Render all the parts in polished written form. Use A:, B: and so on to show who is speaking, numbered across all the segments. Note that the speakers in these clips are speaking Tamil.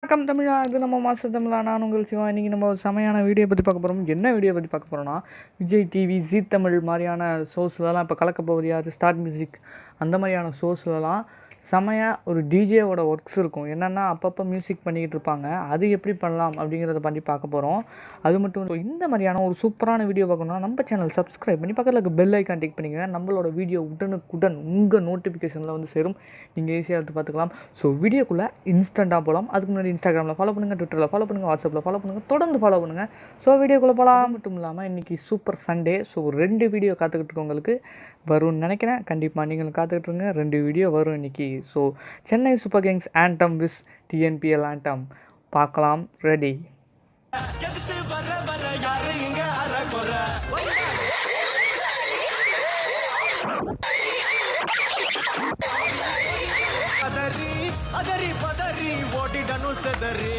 A: வணக்கம் தமிழா, இது நம்ம மாஸ்டர் தமிழா. நான் உங்கள் சிவா. இன்றைக்கி நம்ம ஒரு செமையான வீடியோ பற்றி பார்க்க போகிறோம். என்ன வீடியோ பற்றி பார்க்க போகிறோன்னா, விஜய் டிவி, ஜீ தமிழ் மாதிரியான ஷோஸ்லலாம் இப்போ கலக்க போகிறியா, ஸ்டார் மியூசிக் அந்த மாதிரியான ஷோஸ்லலாம் செமையாக ஒரு டிஜேவோட ஒர்க்ஸ் இருக்கும். என்னென்னா அப்பப்போ மியூசிக் பண்ணிக்கிட்டு இருப்பாங்க. அது எப்படி பண்ணலாம் அப்படிங்கிறத பண்ணி பார்க்க போகிறோம். அது மட்டும் இல்லை, இந்த மாதிரியான ஒரு சூப்பரான வீடியோ பார்க்கணுன்னா நம்ம சேனல் சப்ஸ்கிரைப் பண்ணி பக்கத்தில் இருக்க பெல் ஐக்கான் டிக் பண்ணிங்க. நம்மளோட வீடியோ உடனுக்குடன் உங்கள் நோட்டிஃபிகேஷனில் வந்து சேரும். நீங்கள் ஈஸியாக எடுத்து பார்த்துக்கலாம். ஸோ வீடியோக்குள்ளே இன்ஸ்டண்ட்டாக போகலாம். அதுக்கு முன்னாடி இன்ஸ்டாகிராமில் ஃபாலோ பண்ணுங்கள், ட்விட்டரில் ஃபாலோ பண்ணுங்கள், வாட்ஸ்அப்பில் ஃபாலோ பண்ணுங்கள், தொடர்ந்து ஃபாலோ பண்ணுங்கள். ஸோ வீடியோக்குள்ளே போகலாம். மட்டும் இல்லாமல் இன்றைக்கி சூப்பர் சண்டே. ஸோ 2 வீடியோ காத்துக்கிட்டு இருக்கவங்களுக்கு வரும்னு நினைக்கிறேன். கண்டிப்பாக நீங்களும் காத்துக்கிட்டுருங்க. 2 வீடியோ வரும் இன்றைக்கி. ஸோ சென்னை சூப்பர் கிங்ஸ் ஆண்டம் விஸ் டிஎன்பிஎல் ஆண்டம் பார்க்கலாம். ரெடி?
B: அதரி பதறி ஓடிடனு செதறி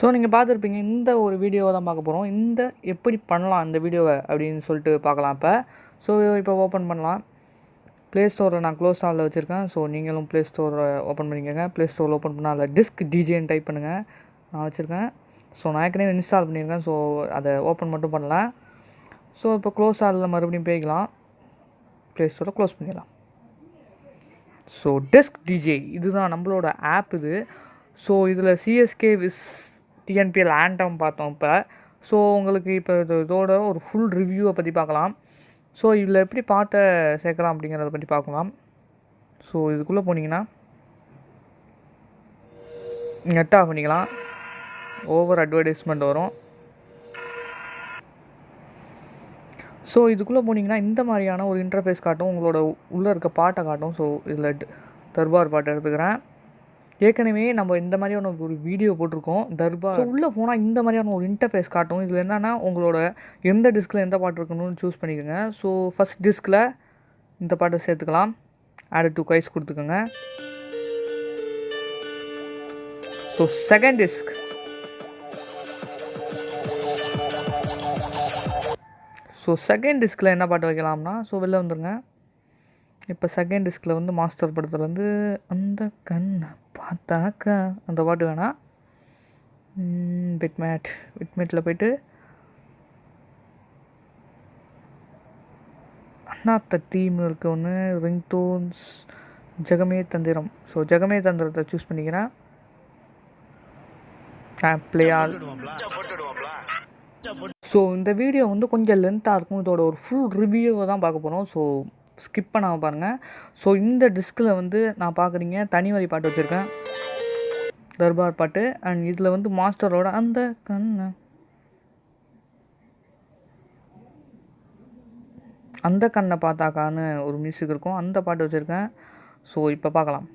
A: ஸோ நீங்கள் பார்த்துருப்பீங்க, இந்த ஒரு வீடியோவை தான் பார்க்க போகிறோம். இந்த எப்படி பண்ணலாம் இந்த வீடியோவை அப்படின்னு சொல்லிட்டு பார்க்கலாம். ஸோ இப்போ ஓப்பன் பண்ணலாம். ப்ளே ஸ்டோரில் நான் க்ளோஸ் ஆனில் வச்சுருக்கேன். ஸோ நீங்களும் ப்ளே ஸ்டோரை ஓப்பன் பண்ணிக்கோங்க. ப்ளே ஸ்டோரில் ஓப்பன் பண்ணால் அதில் discdjன்னு டைப் பண்ணுங்கள். நான் வச்சுருக்கேன். ஸோ நான் ஏற்கனவே இன்ஸ்டால் பண்ணியிருக்கேன். ஸோ அதை ஓப்பன் மட்டும் பண்ணல. ஸோ இப்போ க்ளோஸ் ஆனில் மறுபடியும் போய்க்கலாம். ப்ளே ஸ்டோரை க்ளோஸ் பண்ணிடலாம். ஸோ discdj இதுதான் நம்மளோட ஆப் இது. ஸோ இதில் சிஎஸ்கே விஸ் டிஎன்பிஎல் ஆண்டம் பார்த்தோம் இப்போ. ஸோ உங்களுக்கு இப்போ இதோட ஒரு ஃபுல் ரிவ்யூவை பற்றி பார்க்கலாம். ஸோ இதில் எப்படி பாட்டை சேர்க்கலாம் அப்படிங்கிறத பற்றி பார்க்கலாம். ஸோ இதுக்குள்ளே போனீங்கன்னா நெட் ஆஃப் பண்ணிக்கலாம். ஓவர் அட்வர்டைஸ்மெண்ட் வரும். ஸோ இதுக்குள்ளே போனீங்கன்னா இந்த மாதிரியான ஒரு இன்டர்ஃபேஸ் காட்டும். உங்களோட உள்ளே இருக்க பாட்டை காட்டும். ஸோ இதில் தர்பார் பாட்டை எடுத்துக்கிறேன். ஏற்கனவே நம்ம இந்த மாதிரியான ஒரு வீடியோ போட்டிருக்கோம் தர்பார். ஸோ உள்ளே போனால் இந்த மாதிரியான ஒரு இன்டர்ஃபேஸ் காட்டும். இதில் என்னென்னா உங்களோட எந்த டிஸ்கில் எந்த பாட்டு இருக்கணும்னு சூஸ் பண்ணிக்கோங்க. ஸோ ஃபஸ்ட் டிஸ்கில் இந்த பாட்டை சேர்த்துக்கலாம். ஆட் டு கைஸ் கொடுத்துக்கோங்க. ஸோ செகண்ட் டிஸ்க், டிஸ்கில் என்ன பாட்டு வைக்கலாம்னா, ஸோ வெளில வந்துடுங்க. இப்போ செகண்ட் டிஸ்கில் வந்து மாஸ்டர் படத்துலேருந்து அந்த கண்ணை பார்த்தாக்கா அந்த பாட்டு வேணாம். பிட்மேட்டில் போய்ட்டு அண்ணாத்த டீம் இருக்க ஒன்று ரிங்டோன்ஸ் ஜகமே தந்திரம். ஸோ ஜகமே தந்திரத்தை சூஸ் பண்ணிக்கிறேன். பிளேயால். ஸோ இந்த வீடியோ வந்து கொஞ்சம் லென்த்தாக இருக்கும். இதோட ஒரு ஃபுல் ரிவ்யூவை தான் பார்க்க போகிறோம். ஸோ ஸ்கிப் பண்ணாமல் பாருங்கள். ஸோ இந்த டிஸ்கில் வந்து நான் பார்க்குறீங்க தனிவரி பாட்டு வச்சுருக்கேன், தர்பார் பாட்டு. அண்ட் இதில் வந்து மாஸ்டரோட அந்த கண்ணை பார்த்தாக்கான்னு ஒரு மியூசிக் இருக்கும், அந்த பாட்டு வச்சுருக்கேன். ஸோ இப்போ பார்க்கலாம்.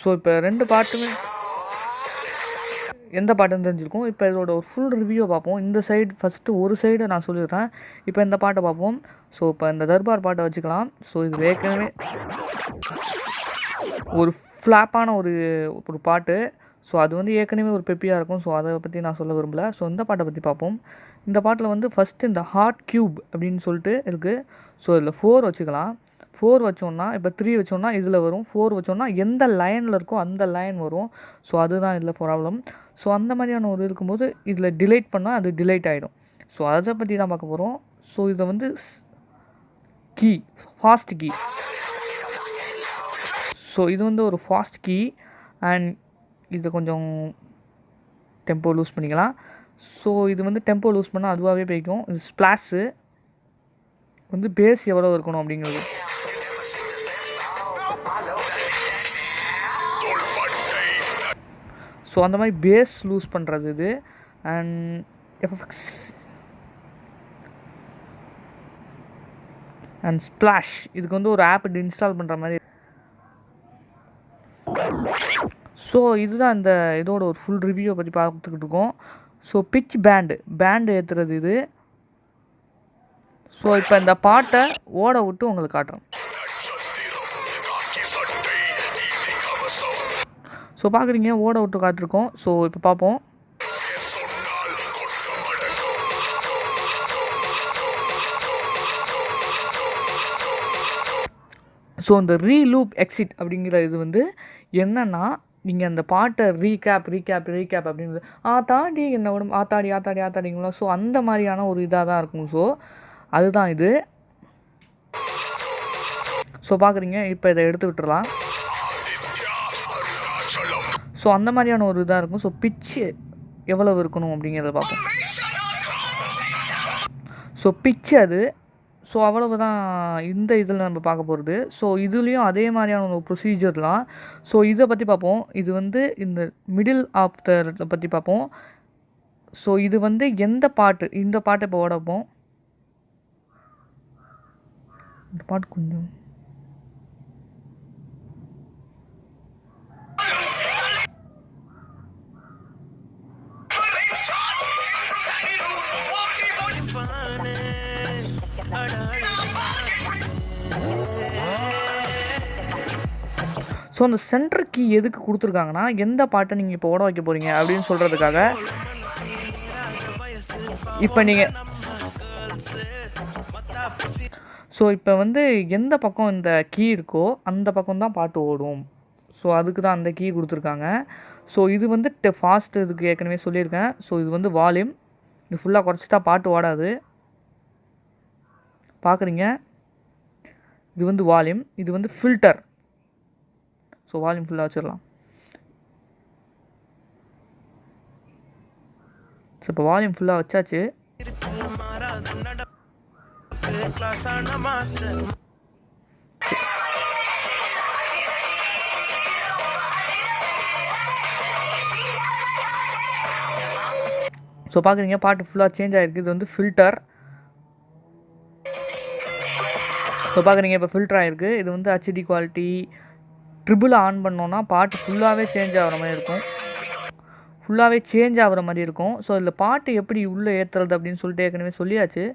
A: ஸோ இப்போ 2 பாட்டுமே எந்த பாட்டுன்னு தெரிஞ்சிருக்கும். இப்போ இதோட ஒரு ஃபுல் ரிவ்யூவை பார்ப்போம். இந்த சைடு ஃபஸ்ட்டு ஒரு சைடு நான் சொல்லிடுறேன். இப்போ இந்த பாட்டை பார்ப்போம். ஸோ இப்போ இந்த தர்பார் பாட்டை வச்சுக்கலாம். ஸோ இதில் ஏற்கனவே ஒரு ஃப்ளாப்பான ஒரு பாட்டு. ஸோ அது வந்து ஏற்கனவே ஒரு பெப்பியாக இருக்கும். ஸோ அதை பற்றி நான் சொல்ல விரும்பலை. ஸோ இந்த பாட்டை பற்றி பார்ப்போம். இந்த பாட்டில் வந்து ஃபஸ்ட்டு இந்த ஹார்ட் க்யூப் அப்படின்னு சொல்லிட்டு இருக்குது. ஸோ இதில் 4 வச்சுக்கலாம். 4 வச்சோம்னா இப்போ 3 வச்சோம்னா இதில் வரும், 4 வச்சோம்னா எந்த லைனில் இருக்கோ அந்த லைன் வரும். ஸோ அதுதான் இதில் ப்ராப்ளம். ஸோ அந்த மாதிரியான ஒரு இருக்கும்போது இதில் டிலைட் பண்ணால் அது டிலைட் ஆகிடும். ஸோ அதை பற்றி தான் பார்க்க போகிறோம். ஸோ இதை வந்து கீ, ஃபாஸ்ட் கீ. ஸோ இது வந்து ஒரு ஃபாஸ்ட் கீ அண்ட் இது கொஞ்சம் டெம்போ லூஸ் பண்ணிக்கலாம். ஸோ இது வந்து டெம்போ லூஸ் பண்ணால் அதுவாகவே போய்க்கும். இது ஸ்ப்ளாஷு வந்து பேஸ் எவ்வளோ இருக்கணும் அப்படிங்கிறது. ஸோ அந்த மாதிரி பேஸ் லூஸ் பண்ணுறது இது. அண்ட் எஃப்எக்ஸ் அண்ட் ஸ்ப்ளாஷ் இதுக்கு வந்து ஒரு ஆப் இன்ஸ்டால் பண்ணுற மாதிரி. ஸோ இதுதான் இந்த இதோட ஒரு ஃபுல் ரிவ்யூவை பற்றி பார்த்துக்கிட்டு இருக்கோம். ஸோ பிச் பேண்டு ஏற்றுறது இது. ஸோ இப்போ இந்த பாட்டை ஓட விட்டு உங்களுக்கு காட்டுறோம். ஸோ பார்க்குறீங்க, ஓட விட்டு காட்டிருக்கோம். ஸோ இப்போ பார்ப்போம். ஸோ இந்த ரீலூப் எக்ஸிட் அப்படிங்கிற இது வந்து என்னென்னா, நீங்கள் அந்த பாட்டை ரீகேப் அப்படிங்கிறது ஆத்தாடி என்ன உடம்பு ஆத்தாடிங்களா. ஸோ அந்த மாதிரியான ஒரு இதாக தான் இருக்கும். ஸோ அதுதான் இது. ஸோ பார்க்குறீங்க, இப்போ இதை எடுத்து விட்டுறலாம். ஸோ அந்த மாதிரியான ஒரு இதாக இருக்கும். ஸோ பிச்சு எவ்வளவு இருக்கணும் அப்படிங்கிறத பார்ப்போம். ஸோ பிச்சு அது. ஸோ அவ்வளவு தான் இந்த இதில் நம்ம பார்க்க போகிறது. ஸோ இதுலேயும் அதே மாதிரியான ஒரு ப்ரொசீஜர் தான். ஸோ இதை பற்றி பார்ப்போம். இது வந்து இந்த மிடில் ஆஃப் த பற்றி பார்ப்போம். ஸோ இது வந்து எந்த பாட்டு, இந்த பாட்டை இப்போ ஓடப்போம். இந்த பாட்டு கொஞ்சம் ஸோ அந்த சென்டர் கீ எதுக்கு கொடுத்துருக்காங்கன்னா, எந்த பாட்டை நீங்கள் இப்போ ஓட வைக்க போகிறீங்க அப்படின்னு சொல்கிறதுக்காக. இப்போ நீங்கள் ஸோ இப்போ வந்து எந்த பக்கம் இந்த கீ இருக்கோ அந்த பக்கம் தான் பாட்டு ஓடும். ஸோ அதுக்கு தான் அந்த கீ கொடுத்துருக்காங்க. ஸோ இது வந்து ஃபாஸ்ட், இதுக்கு ஏற்கனவே சொல்லியிருக்கேன். ஸோ இது வந்து வால்யூம். இது ஃபுல்லாக குறைச்சிட்டா பாட்டு ஓடாது. பார்க்குறீங்க, இது வந்து வால்யூம், இது வந்து ஃபில்டர். ஸோ வால்யூம் ஃபுல்லாக வச்சிடலாம். ஸோ இப்போ வால்யூம் ஃபுல்லாக வச்சாச்சு. ஸோ பார்க்குறீங்க, பாட்டு ஃபுல்லாக சேஞ்ச் ஆகிருக்கு. இது வந்து ஃபில்டர். ஸோ பார்க்குறீங்க, இப்போ ஃபில்டர் ஆகிருக்கு. இது வந்து ஹெச்டி குவாலிட்டி. ட்ரிபிள் ஆன் பண்ணோன்னா பாட்டு ஃபுல்லாகவே சேஞ்ச் ஆகிற மாதிரி இருக்கும். ஸோ இதில் பாட்டு எப்படி உள்ளே ஏற்றுறது அப்படின்னு சொல்லிட்டு ஏற்கனவே சொல்லியாச்சு.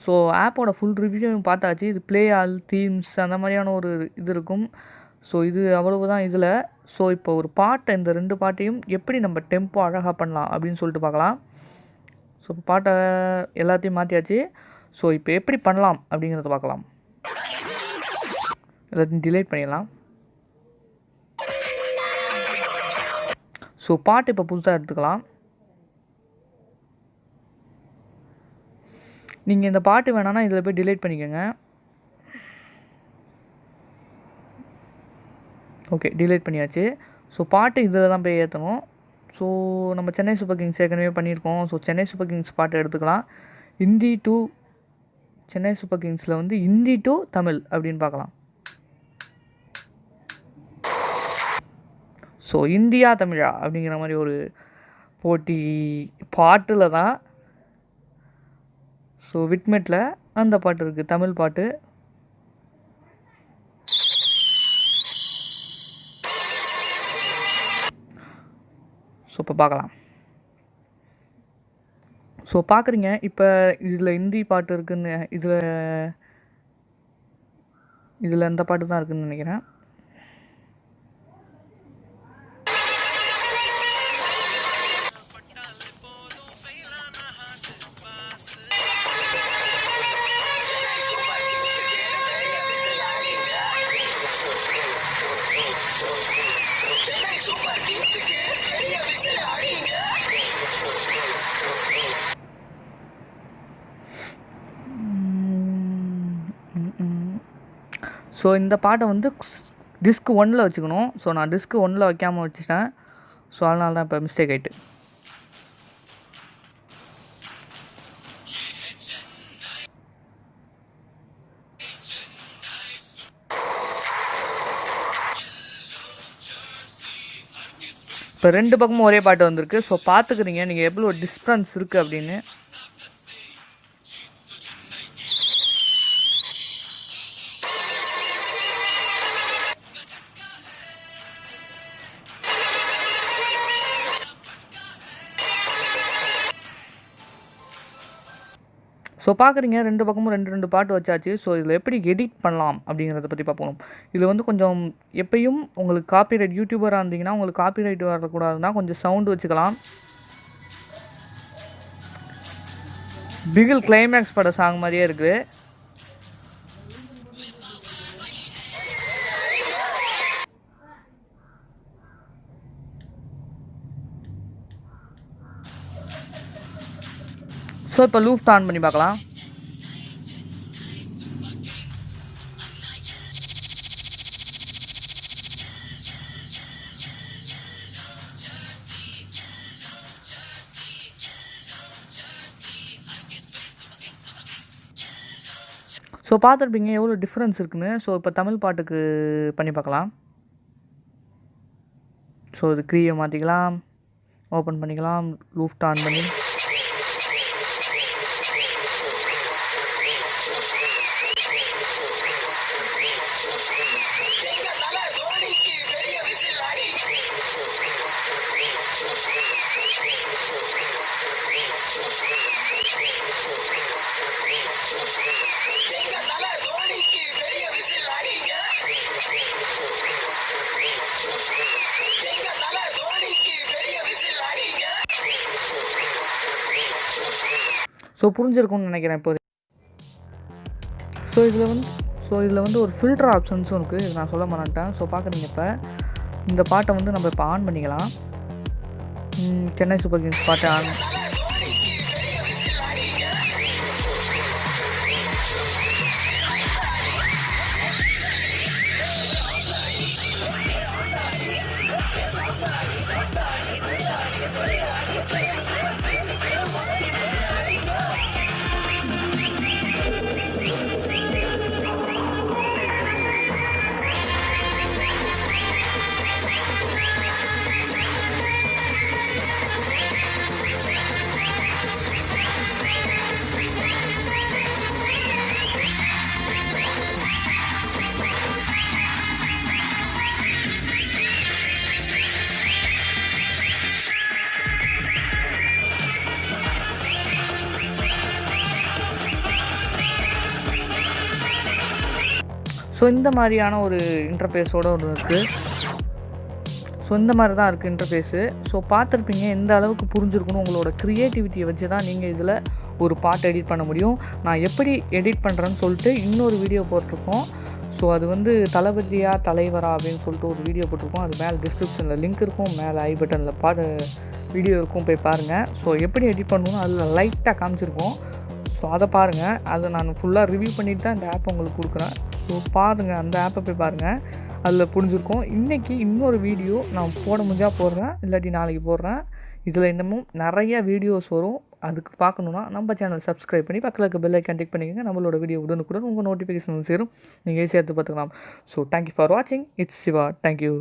A: ஸோ ஆப்போட ஃபுல் ரிவ்யூவும் பார்த்தாச்சு. இது ப்ளே ஆல் தீம்ஸ் அந்த மாதிரியான ஒரு இது இருக்கும். ஸோ இது அவ்வளவு தான் இதில். ஸோ இப்போ ஒரு பாட்டை, இந்த 2 பாட்டையும் எப்படி நம்ம டெம்போ அழகாக பண்ணலாம் அப்படின்னு சொல்லிட்டு பார்க்கலாம். ஸோ இப்போ பாட்டை எல்லாத்தையும் மாற்றியாச்சு. ஸோ இப்போ எப்படி பண்ணலாம் அப்படிங்கிறத பார்க்கலாம். எல்லாத்தையும் டிலைட் பண்ணிடலாம். ஸோ பாட்டு இப்போ புதுசாக எடுத்துக்கலாம். நீங்கள் இந்த பாட்டு வேணான்னா இதில் போய் டிலைட் பண்ணிக்கோங்க. ஓகே, டிலைட் பண்ணியாச்சு. ஸோ பாட்டு இதில் தான் போய் ஏற்றணும். ஸோ நம்ம சென்னை சூப்பர் கிங்ஸ் ஏற்கனவே பண்ணியிருக்கோம். ஸோ சென்னை சூப்பர் கிங்ஸ் பாட்டு எடுத்துக்கலாம். ஹிந்தி டு சென்னை சூப்பர் கிங்ஸில் வந்து ஹிந்தி டு தமிழ் அப்படின்னு பார்க்கலாம். ஸோ இந்தியா தமிழா அப்படிங்கிற மாதிரி ஒரு போட்டி பாட்டில் தான். ஸோ விட்மெட்டில் அந்த பாட்டு இருக்குது, தமிழ் பாட்டு. ஸோ இப்போ பார்க்கலாம். ஸோ பார்க்குறீங்க, இப்போ இதில் ஹிந்தி பாட்டு இருக்குதுன்னு, இதில் அந்த பாட்டு தான் இருக்குதுன்னு நினைக்கிறேன். ஸோ இந்த பாட்டை வந்து டிஸ்க் 1ல் வச்சுக்கணும். ஸோ நான் டிஸ்க் 1ல் வைக்காமல் வச்சுட்டேன். ஸோ அதனால தான் இப்போ மிஸ்டேக் ஆகிட்டு. இப்போ 2 பக்கமும் ஒரே பாட்டு வந்திருக்கு. ஸோ பார்த்துக்கிறீங்க நீங்கள் எவ்வளோ டிஃப்ரென்ஸ் இருக்குது அப்படின்னு. ஸோ பார்க்குறீங்க 2 பக்கமும் 2 பாட்டு வச்சாச்சு. ஸோ இதில் எப்படி எடிட் பண்ணலாம் அப்படிங்கிறத பற்றி பார்ப்போம். இது வந்து கொஞ்சம் எப்பயும் உங்களுக்கு காப்பிரைட் யூடியூபராக இருந்தீங்கன்னா உங்களுக்கு காப்பிரைட் வரக்கூடாதுன்னா கொஞ்சம் சவுண்டு வச்சுக்கலாம். பிகில் கிளைமேக்ஸ் பட சாங் மாதிரியே இருக்குது. ஸோ இப்போ லூப் ஆன் பண்ணி பார்க்கலாம். ஸோ பார்த்துருப்பீங்க எவ்வளோ டிஃப்ரென்ஸ் இருக்குன்னு. ஸோ இப்போ தமிழ் பாட்டுக்கு பண்ணி பார்க்கலாம். ஸோ இது க்ரீயை மாற்றிக்கலாம், ஓப்பன் பண்ணிக்கலாம், லூப் ஆன் பண்ணி ஸோ புரிஞ்சிருக்கும்னு நினைக்கிறேன் இப்போ. ஸோ இதில் வந்து ஒரு ஃபில்டர் ஆப்ஷன்ஸும் இருக்குது. இது நான் சொல்ல மாட்டேன். ஸோ பார்க்குறீங்க இப்போ இந்த பாட்டை வந்து நம்ம இப்போ ஆன் பண்ணிக்கலாம். சென்னை சூப்பர் கிங்ஸ் பாட்டை ஆன். ஸோ இந்த மாதிரியான ஒரு இன்டர்ஃபேஸோடு ஒன்று இருக்குது. ஸோ இந்த மாதிரி தான் இருக்குது இன்டர்ஃபேஸு. ஸோ பார்த்துருப்பீங்க எந்த அளவுக்கு புரிஞ்சிருக்கணும். உங்களோட க்ரியேட்டிவிட்டியை வச்சு தான் நீங்கள் இதில் ஒரு பாட்டு எடிட் பண்ண முடியும். நான் எப்படி எடிட் பண்ணுறேன்னு சொல்லிட்டு இன்னொரு வீடியோ போட்டிருக்கோம். ஸோ அது வந்து தளபதியா தலைவரா அப்படின்னு சொல்லிட்டு ஒரு வீடியோ போட்டிருக்கோம். அது மேலே டிஸ்கிரிப்ஷனில் லிங்க் இருக்கும், மேலே ஐ பட்டனில் வீடியோ இருக்கும், போய் பாருங்கள். ஸோ எப்படி எடிட் பண்ணணும்னு அதில் லைட்டாக காமிச்சிருக்கோம். ஸோ அதை பாருங்கள். அதை நான் ஃபுல்லாக ரிவ்யூ பண்ணிவிட்டு தான் இந்த ஆப்பை உங்களுக்கு கொடுக்குறேன். ஸோ பாருங்கள், அந்த ஆப்பை போய் பாருங்கள், அதில் புரிஞ்சிருக்கும். இன்றைக்கி இன்னொரு வீடியோ நான் போட முடிஞ்சால் போடுறேன், இல்லாட்டி நாளைக்கு போடுறேன். இதில் இன்னமும் நிறைய வீடியோஸ் வரும். அதுக்கு பார்க்கணுன்னா நம்ம சேனல் சப்ஸ்கிரைப் பண்ணி பக்கத்தில் இருக்க பெல் ஐக்கான் டிக் பண்ணிக்கோங்க. நம்மளோட வீடியோ உடனுக்குடன் உங்கள் நோட்டிஃபிகேஷன் சேரும். நீங்கள் ஈஸியாக எடுத்து பார்த்துக்கலாம். ஸோ தேங்க்யூ ஃபார் வாட்சிங். இட்ஸ் சிவா. தேங்க்யூ.